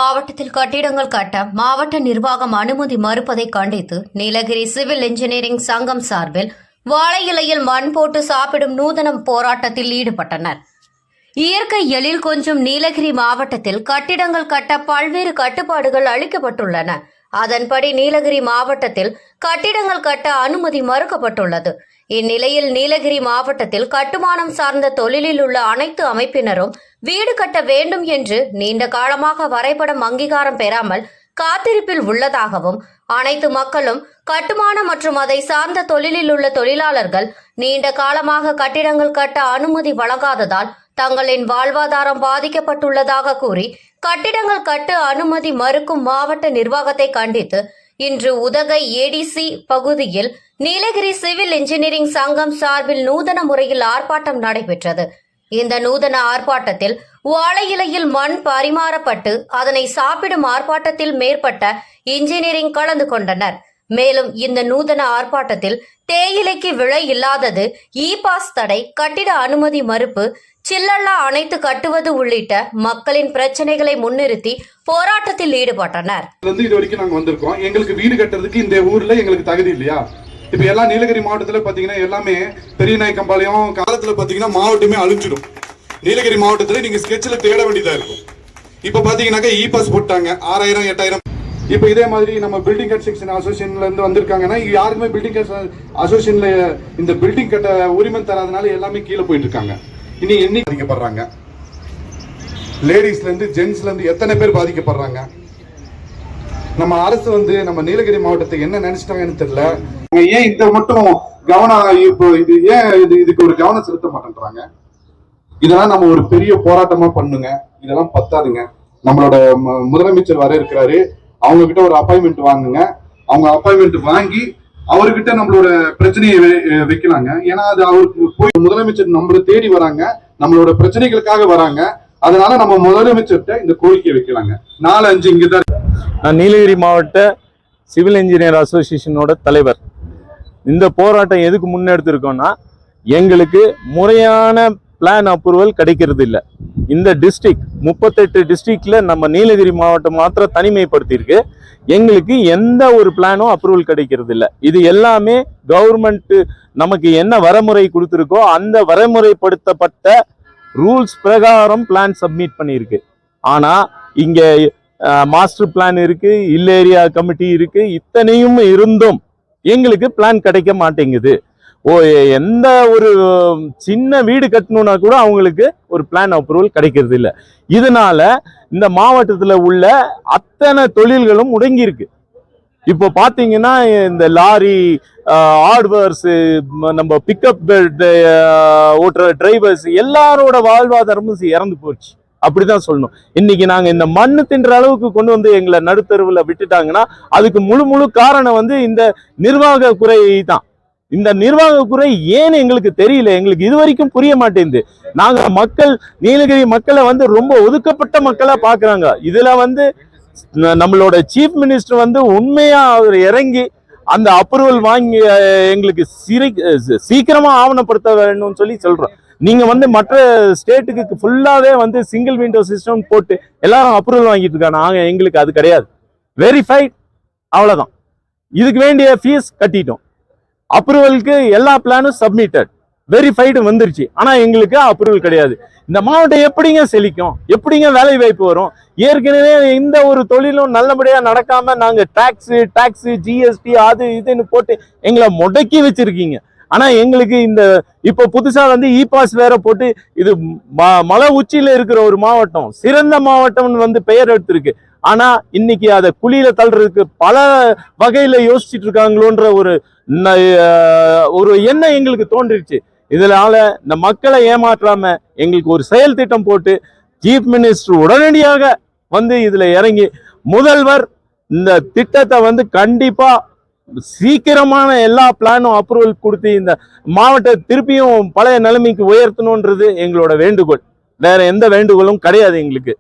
மாவட்டத்தில் கட்டிடங்கள் கட்ட மாவட்ட நிர்வாகம் அனுமதி மறுப்பதை கண்டித்து நீலகிரி சிவில் இன்ஜினியரிங் சங்கம் சார்பில் வாழை இலையில் மண் போட்டு சாப்பிடும் நூதனம் போராட்டத்தில் ஈடுபட்டனர். இயற்கை எழில் கொஞ்சம் நீலகிரி மாவட்டத்தில் கட்டிடங்கள் கட்ட பல்வேறு கட்டுப்பாடுகள் அளிக்கப்பட்டுள்ளன. அதன்படி நீலகிரி மாவட்டத்தில் கட்டிடங்கள் கட்ட அனுமதி மறுக்கப்பட்டுள்ளது. இந்நிலையில் நீலகிரி மாவட்டத்தில் கட்டுமானம் சார்ந்த தொழிலில் உள்ள அனைத்து அமைப்பினரும் வீடு கட்ட வேண்டும் என்று நீண்ட காலமாக வரைபடம் அங்கீகாரம் பெறாமல் காத்திருப்பில் உள்ளதாகவும், அனைத்து மக்களும் கட்டுமானம் மற்றும் அதை சார்ந்த தொழிலில் உள்ள தொழிலாளர்கள் நீண்ட காலமாக கட்டிடங்கள் கட்ட அனுமதி வழங்காததால் தங்களின் வாழ்வாதாரம் பாதிக்கப்பட்டுள்ளதாக கூறி கட்டிடங்கள் கட்ட அனுமதி மறுக்கும் மாவட்ட நிர்வாகத்தை கண்டித்து இன்று உதகை ஏடிசி பகுதியில் நீலகிரி சிவில் இன்ஜினியரிங் சங்கம் சார்பில் நூதன முறையில் ஆர்ப்பாட்டம் நடைபெற்றது. இந்த நூதன ஆர்ப்பாட்டத்தில் வாழை இலையில் மண் பரிமாறப்பட்டு அதனை சாப்பிடும் ஆர்ப்பாட்டத்தில் மேற்பட்ட இன்ஜினியரிங் கலந்து கொண்டனர். மேலும் இந்த நூதன ஆர்ப்பாட்டத்தில் தேயிலைக்கு விலை இல்லாதது, இ பாஸ் தடை, கட்டிட அனுமதி மறுப்பு, சில்லல்லா அணைத்து கட்டுவது உள்ளிட்ட மக்களின் பிரச்சனைகளை முன்னிறுத்தி போராட்டத்தில் ஈடுபட்டனர். இது வரைக்கும் நாங்க வந்திருக்கோம். எங்களுக்கு வீடு கட்டுறதுக்கு இந்த ஊர்ல எங்களுக்கு தகுதி இல்லையா? இப்ப எல்லாம் நீலகிரி மாவட்டத்துல பாத்தீங்கன்னா எல்லாமே பெரிய நாயக்கம்பாளையம் காலத்துல பாத்தீங்கன்னா மாவட்டமே அழிஞ்சிடும். நீலகிரி மாவட்டத்துல நீங்க ஸ்கெட்ச்ல தேட வேண்டியதா இருக்கும். இப்ப பாத்தீங்கன்னாக்கா இ பாஸ் போட்டாங்க 6000 8000. இப்ப இதே மாதிரி நம்ம பில்டிங் கன்ஸ்ட்ரக்ஷன் அசோசியேஷன்ல இருந்து வந்திருக்காங்கன்னா யாருக்குமே பில்டிங் அசோசியேஷன்ல இந்த பில்டிங் கட்ட உரிமை தராதனால எல்லாமே கீழே போயிட்டு இருக்காங்க. இனி என்ன பாதிக்கப்படுறாங்க? லேடிஸ்ல இருந்து ஜென்ஸ்ல இருந்து எத்தனை பேர் பாதிக்கப்படுறாங்க? நம்ம அரசு நம்ம நீலகிரி மாவட்டத்தை என்ன நினைச்சிட்டாங்கன்னு தெரியல. ஏன் இந்த மட்டும் கவனம் இப்போ இது ஏன் இதுக்கு ஒரு கவனம் செலுத்த மாட்டேன்றாங்க? இதெல்லாம் நம்ம ஒரு பெரிய போராட்டமா பண்ணுங்க. இதெல்லாம் பத்தாதுங்க. நம்மளோட முதலமைச்சர் வர இருக்கிறாரு. அவங்க கிட்ட ஒரு அப்பாயின்மெண்ட் வாங்குங்க. அவங்க அப்பாயின்மெண்ட் வாங்கி அவர்கிட்ட நம்மளோட பிரச்சனையை வைக்கலாங்க. ஏன்னா அது அவருக்கு போய் முதலமைச்சர் நம்மளை தேடி வராங்க, நம்மளோட பிரச்சனைகளுக்காக வராங்க. அதனால நம்ம முதலமைச்சர்கிட்ட இந்த கோரிக்கையை வைக்கலாங்க. 4-5 இங்கதான். நான் நீலகிரி மாவட்ட சிவில் இன்ஜினியர் அசோசியேஷனோட தலைவர். இந்த போராட்டம் எதுக்கு முன்னெடுத்திருக்கோம்னா, எங்களுக்கு முறையான பிளான் அப்ரூவல் கிடைக்கிறது இல்லை. இந்த டிஸ்ட்ரிக்ட் 38 டிஸ்ட்ரிக்ட்ல நம்ம நீலகிரி மாவட்டம் மாத்திரம் தனிமைப்படுத்தியிருக்கு. எங்களுக்கு எந்த ஒரு பிளானும் அப்ரூவல் கிடைக்கிறது இல்லை. இது எல்லாமே கவர்மெண்ட் நமக்கு என்ன வரைமுறை கொடுத்துருக்கோ அந்த வரைமுறைப்படுத்தப்பட்ட ரூல்ஸ் பிரகாரம் பிளான் சப்மிட் பண்ணியிருக்கு. ஆனா இங்க மாஸ்டர் பிளான் இருக்கு, ஹில் ஏரியா கமிட்டி இருக்கு, இத்தனையும் இருந்தும் எங்களுக்கு பிளான் கிடைக்க மாட்டேங்குது. எந்த ஒரு சின்ன வீடு கட்டணும்னா கூட அவங்களுக்கு ஒரு பிளான் அப்ரூவல் கிடைக்கிறது இல்லை. இதனால இந்த மாவட்டத்தில் உள்ள அத்தனை தொழில்களும் முடங்கி இருக்கு. இப்போ பார்த்தீங்கன்னா இந்த லாரி, ஹார்ட்வேர்ஸ், நம்ம பிக்கப் ஓட்டுற டிரைவர்ஸ் எல்லாரோட வாழ்வாதாரமும் இறந்து போச்சு. அப்படிதான் சொல்லணும். இன்னைக்கு நாங்க இந்த மண்ணு தின்ற அளவுக்கு கொண்டு வந்து எங்களை நடுத்தருவில் விட்டுட்டாங்கன்னா அதுக்கு முழு காரணம் இந்த நிர்வாக குறை தான். இந்த நிர்வாக குறை ஏன்னு எங்களுக்கு தெரியல. எங்களுக்கு இது வரைக்கும் புரிய மாட்டேங்குது. நாங்க மக்கள், நீலகிரி மக்களை ரொம்ப ஒதுக்கப்பட்ட மக்களா பாக்குறாங்க. இதுல நம்மளோட சீஃப் மினிஸ்டர் உண்மையா அவர் இறங்கி அந்த அப்ரூவல் வாங்கி எங்களுக்கு சீக்கிரமா ஆவணப்படுத்த வேணும்னு சொல்லி சொல்றோம். நீங்க மற்ற ஸ்டேட்டுக்கு ஃபுல்லாவே சிங்கிள் விண்டோ சிஸ்டம் போட்டு எல்லாரும் அப்ரூவல் வாங்கிட்டு இருக்காங்க. நாங்க எங்களுக்கு அது கிடையாது. வெரிஃபைட், அவ்வளவுதான். இதுக்கு வேண்டிய ஃபீஸ் கட்டிட்டோம். அப்ரூவலுக்கு எல்லா பிளானும் சப்மிட்டட், வெரிஃபைடு வந்துருச்சு. ஆனா எங்களுக்கு அப்ரூவல் கிடையாது. இந்த மாவட்டம் எப்படிங்க செழிக்கும்? எப்படிங்க வேலை வாய்ப்பு வரும்? ஏற்கனவே இந்த ஒரு தொழிலும் நல்லபடியா நடக்காம நாங்க டாக்ஸ் ஜிஎஸ்டி அது இதுன்னு போட்டு எங்களை முடக்கி வச்சிருக்கீங்க. ஆனா எங்களுக்கு இப்ப புதுசா இ பாஸ் வேற போட்டு இது மலை உச்சியில இருக்கிற ஒரு மாவட்டம், சிறந்த மாவட்டம் பெயர் எடுத்திருக்கு. ஆனா இன்னைக்கு அதை குழியில தள்ளுறதுக்கு பல வகையில யோசிச்சுட்டு இருக்காங்களோன்ற ஒரு எண்ணம் எங்களுக்கு தோன்றிருச்சு. இதனால இந்த மக்களை ஏமாற்றாம எங்களுக்கு ஒரு செயல் திட்டம் போட்டு சீஃப் மினிஸ்டர் உடனடியாக இதுல இறங்கி முதல்வர் இந்த திட்டத்தை கண்டிப்பா சீக்கிரமான எல்லா பிளானும் அப்ரூவல் கொடுத்து இந்த மாவட்டத்தை திருப்பியும் பழைய நிலைமைக்கு உயர்த்தணும்ன்றது எங்களோட வேண்டுகோள். வேற எந்த வேண்டுகோளும் கிடையாது எங்களுக்கு.